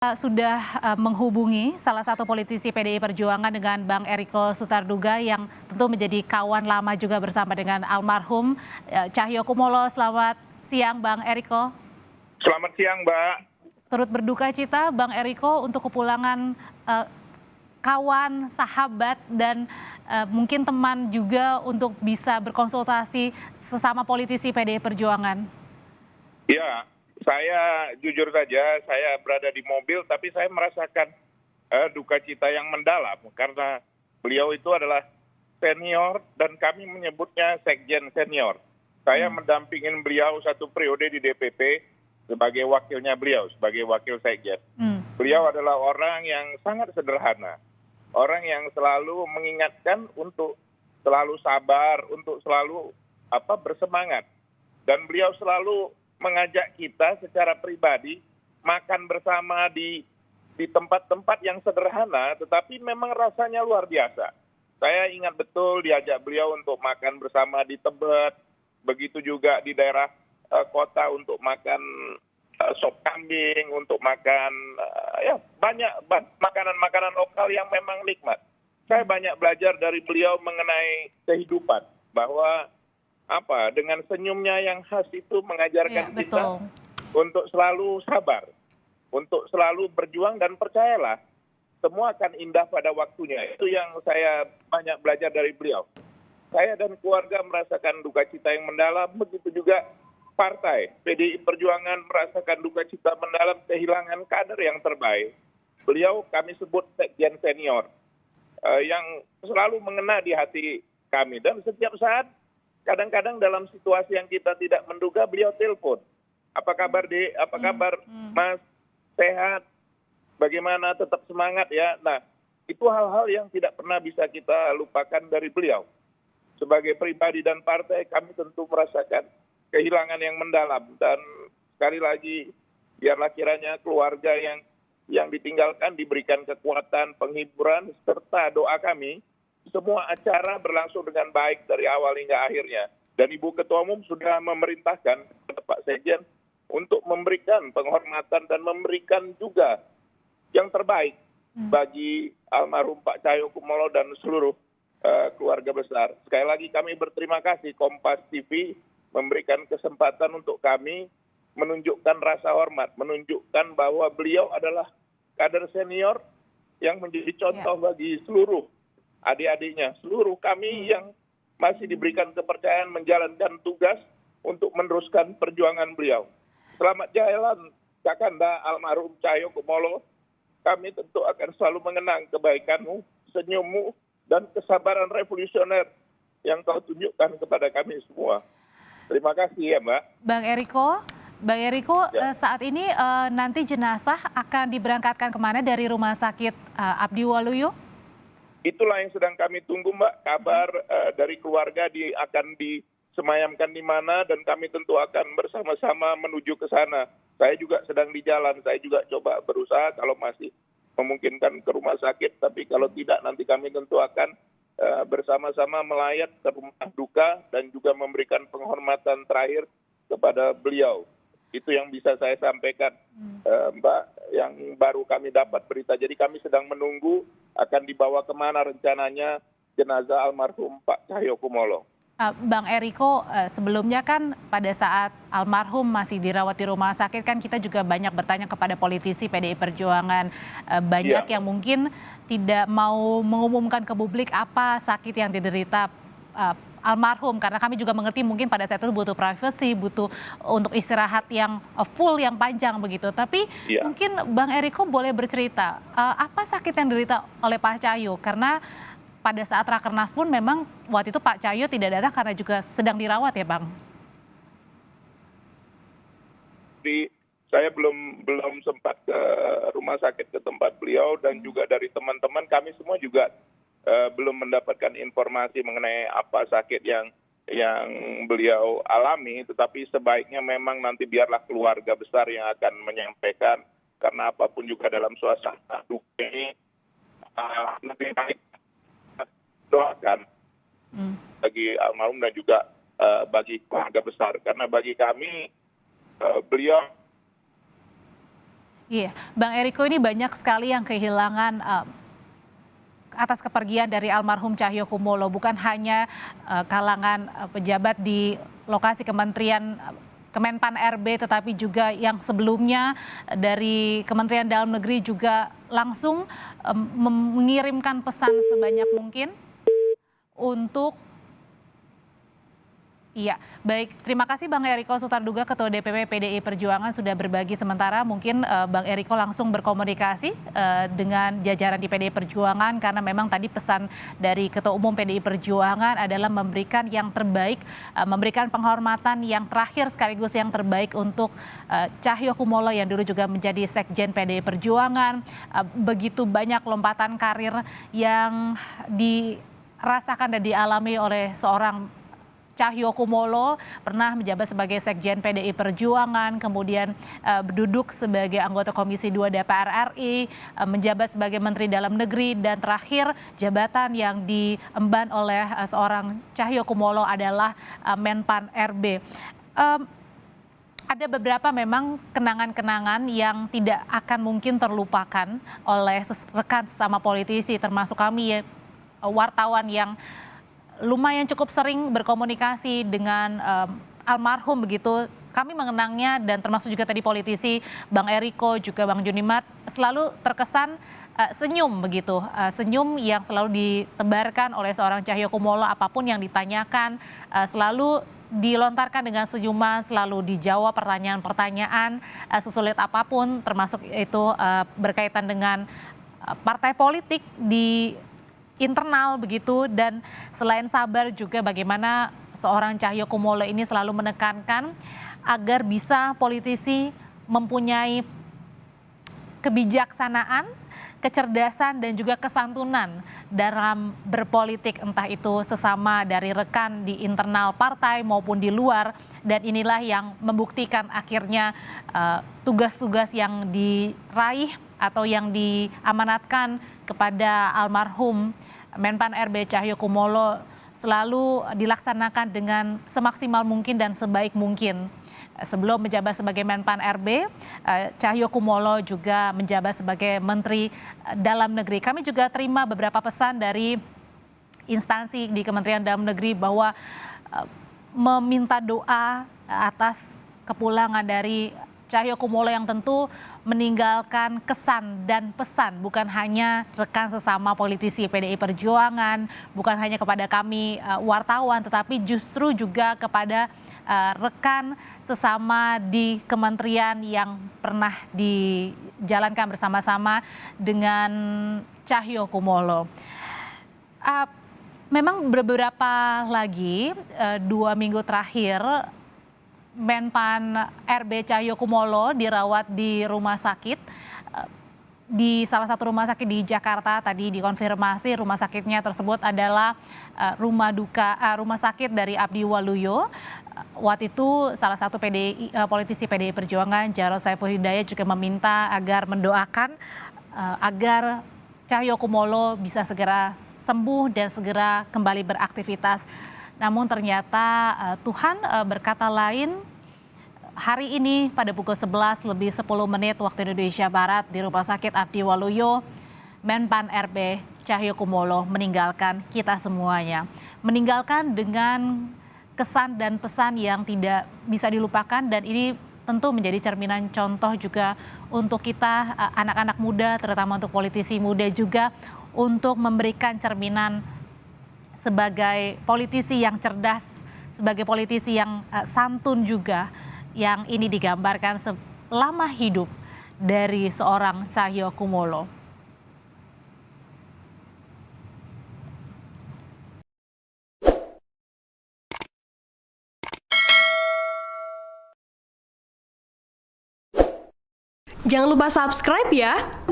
Sudah menghubungi salah satu politisi PDI Perjuangan dengan Bang Eriko Sutarduga yang tentu menjadi kawan lama juga bersama dengan almarhum Cahyokumolo. Selamat siang Bang Eriko. Selamat siang Mbak. Turut berduka cita Bang Eriko untuk kepulangan kawan, sahabat, dan mungkin teman juga untuk bisa berkonsultasi sesama politisi PDI Perjuangan. Ya, saya jujur saja, saya berada di mobil, tapi saya merasakan duka cita yang mendalam karena beliau itu adalah senior dan kami menyebutnya sekjen senior. Saya mendampingin beliau satu periode di DPP sebagai wakilnya beliau, sebagai wakil sekjen. Beliau adalah orang yang sangat sederhana, orang yang selalu mengingatkan untuk selalu sabar, untuk selalu bersemangat. Dan beliau selalu mengajak kita secara pribadi makan bersama di tempat-tempat yang sederhana, tetapi memang rasanya luar biasa. Saya ingat betul diajak beliau untuk makan bersama di Tebet, begitu juga di daerah kota untuk makan sop kambing, untuk makan banyak makanan-makanan lokal yang memang nikmat. Saya banyak belajar dari beliau mengenai kehidupan, bahwa dengan senyumnya yang khas itu mengajarkan kita untuk selalu sabar, untuk selalu berjuang, dan percayalah semua akan indah pada waktunya. Itu yang saya banyak belajar dari beliau. Saya dan keluarga merasakan duka cita yang mendalam, begitu juga partai PDI Perjuangan merasakan duka cita mendalam kehilangan kader yang terbaik. Beliau kami sebut sekjen senior yang selalu mengena di hati kami, dan setiap saat kadang-kadang dalam situasi yang kita tidak menduga beliau telepon. Apa kabar Dek? Apa kabar Mas? Sehat? Bagaimana? Tetap semangat ya. Nah, itu hal-hal yang tidak pernah bisa kita lupakan dari beliau. Sebagai pribadi dan partai kami tentu merasakan kehilangan yang mendalam, dan sekali lagi biarlah kiranya keluarga yang ditinggalkan diberikan kekuatan, penghiburan, serta doa kami. Semua acara berlangsung dengan baik dari awal hingga akhirnya. Dan Ibu Ketua Umum sudah memerintahkan kepada Pak Sekjen untuk memberikan penghormatan dan memberikan juga yang terbaik bagi almarhum Pak Cahyokumolo dan seluruh keluarga besar. Sekali lagi kami berterima kasih Kompas TV memberikan kesempatan untuk kami menunjukkan rasa hormat, menunjukkan bahwa beliau adalah kader senior yang menjadi contoh bagi seluruh adik-adiknya, seluruh kami yang masih diberikan kepercayaan menjalankan tugas untuk meneruskan perjuangan beliau. Selamat jalan Kakanda almarhum Cahyokumolo. Kami tentu akan selalu mengenang kebaikanmu, senyummu, dan kesabaran revolusioner yang kau tunjukkan kepada kami semua. Terima kasih ya Mbak. Bang Eriko, saat ini nanti jenazah akan diberangkatkan kemana dari Rumah Sakit Abdi Waluyo? Itulah yang sedang kami tunggu Mbak, kabar dari keluarga akan disemayamkan di mana, dan kami tentu akan bersama-sama menuju ke sana. Saya juga sedang di jalan, saya juga coba berusaha kalau masih memungkinkan ke rumah sakit, tapi kalau tidak nanti kami tentu akan bersama-sama melayat ke rumah duka dan juga memberikan penghormatan terakhir kepada beliau. Itu yang bisa saya sampaikan Mbak, yang baru kami dapat berita. Jadi kami sedang menunggu akan dibawa kemana rencananya jenazah almarhum Pak Cahyokumolo. Bang Eriko, sebelumnya kan pada saat almarhum masih dirawat di rumah sakit kan kita juga banyak bertanya kepada politisi PDI Perjuangan. Banyak yang mungkin tidak mau mengumumkan ke publik apa sakit yang diderita almarhum, karena kami juga mengerti mungkin pada saat itu butuh privasi, butuh untuk istirahat yang full, yang panjang begitu. Tapi mungkin Bang Eriko boleh bercerita apa sakit yang diderita oleh Pak Cahyo, karena pada saat Rakernas pun memang waktu itu Pak Cahyo tidak datang karena juga sedang dirawat ya Bang. Saya belum sempat ke rumah sakit ke tempat beliau, dan juga dari teman-teman kami semua juga belum mendapatkan informasi mengenai apa sakit yang beliau alami, tetapi sebaiknya memang nanti biarlah keluarga besar yang akan menyampaikan, karena apapun juga dalam suasana duka ini lebih baik doakan bagi almarhum dan juga bagi keluarga besar, karena bagi kami beliau Iya, Bang Eriko, ini banyak sekali yang kehilangan atas kepergian dari almarhum Cahyokumolo, bukan hanya kalangan pejabat di lokasi Kementerian Kemenpan RB, tetapi juga yang sebelumnya dari Kementerian Dalam Negeri juga langsung mengirimkan pesan sebanyak mungkin untuk. Iya, baik. Terima kasih Bang Eriko Sutarduga, Ketua DPP PDI Perjuangan, sudah berbagi sementara. Mungkin Bang Eriko langsung berkomunikasi dengan jajaran di PDI Perjuangan, karena memang tadi pesan dari Ketua Umum PDI Perjuangan adalah memberikan yang terbaik, memberikan penghormatan yang terakhir sekaligus yang terbaik untuk Cahyokumolo yang dulu juga menjadi Sekjen PDI Perjuangan. Begitu banyak lompatan karir yang dirasakan dan dialami oleh seorang Cahyokumolo, pernah menjabat sebagai Sekjen PDI Perjuangan, kemudian duduk sebagai anggota Komisi 2 DPR RI, menjabat sebagai Menteri Dalam Negeri, dan terakhir jabatan yang diemban oleh seorang Cahyokumolo adalah Menpan RB. Ada beberapa memang kenangan-kenangan yang tidak akan mungkin terlupakan oleh rekan sesama politisi, termasuk kami wartawan yang lumayan cukup sering berkomunikasi dengan almarhum begitu. Kami mengenangnya, dan termasuk juga tadi politisi Bang Eriko juga Bang Junimat, selalu terkesan senyum begitu, senyum yang selalu ditebarkan oleh seorang Cahyokumolo. Apapun yang ditanyakan selalu dilontarkan dengan senyuman, selalu dijawab pertanyaan-pertanyaan sesulit apapun, termasuk itu berkaitan dengan partai politik di internal begitu. Dan selain sabar juga bagaimana seorang Cahyokumolo ini selalu menekankan agar bisa politisi mempunyai kebijaksanaan, kecerdasan, dan juga kesantunan dalam berpolitik, entah itu sesama dari rekan di internal partai maupun di luar. Dan inilah yang membuktikan akhirnya tugas-tugas yang diraih atau yang diamanatkan kepada almarhum Menpan RB Cahyokumolo selalu dilaksanakan dengan semaksimal mungkin dan sebaik mungkin. Sebelum menjabat sebagai Menpan RB, Cahyokumolo juga menjabat sebagai Menteri Dalam Negeri. Kami juga terima beberapa pesan dari instansi di Kementerian Dalam Negeri bahwa meminta doa atas kepulangan dari Cahyokumolo yang tentu meninggalkan kesan dan pesan bukan hanya rekan sesama politisi PDI Perjuangan, bukan hanya kepada kami wartawan, tetapi justru juga kepada rekan sesama di kementerian yang pernah dijalankan bersama-sama dengan Cahyokumolo. Memang beberapa lagi 2 minggu terakhir Menpan RB Cahyokumolo dirawat di rumah sakit, di salah satu rumah sakit di Jakarta. Tadi dikonfirmasi rumah sakitnya tersebut adalah rumah sakit dari Abdi Waluyo. Waktu itu salah satu politisi PDI Perjuangan Jarod Saiful Hidayat juga meminta agar mendoakan agar Cahyokumolo bisa segera sembuh dan segera kembali beraktivitas. Namun ternyata Tuhan berkata lain. Hari ini pada pukul 11 lebih 10 menit waktu Indonesia Barat di Rumah Sakit Abdi Waluyo, Menpan RB Cahyokumolo meninggalkan kita semuanya. Meninggalkan dengan kesan dan pesan yang tidak bisa dilupakan, dan ini tentu menjadi cerminan contoh juga untuk kita anak-anak muda, terutama untuk politisi muda juga, untuk memberikan cerminan sebagai politisi yang cerdas, sebagai politisi yang santun juga, yang ini digambarkan selama hidup dari seorang Cahyokumolo. Jangan lupa subscribe ya.